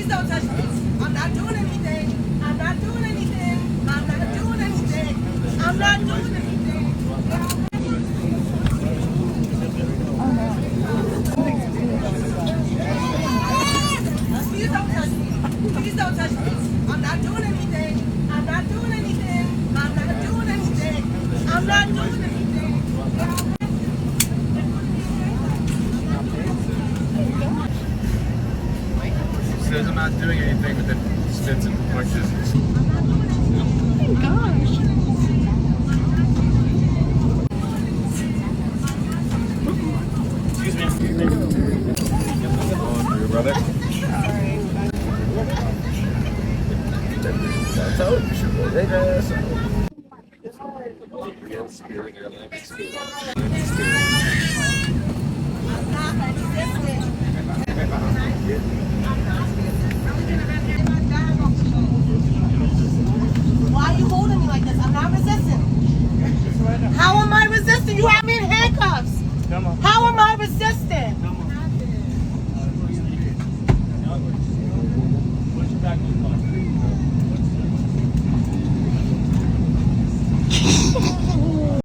Please don't touch me. I'm not doing anything. I'm not doing anything. I'm not doing anything. I'm not doing anything. Please don't touch me. Please don't touch me. I'm not doing anything. I'm not doing anything. I'm not doing anything. I'm not doing anything. Says I'm not doing anything, but then spits and punches. Oh my gosh. Excuse me. Your brother? Why are you holding me like this? I'm not resisting. How am I resisting? You have me in handcuffs. Come on. How am I resisting? Come on. Push it back.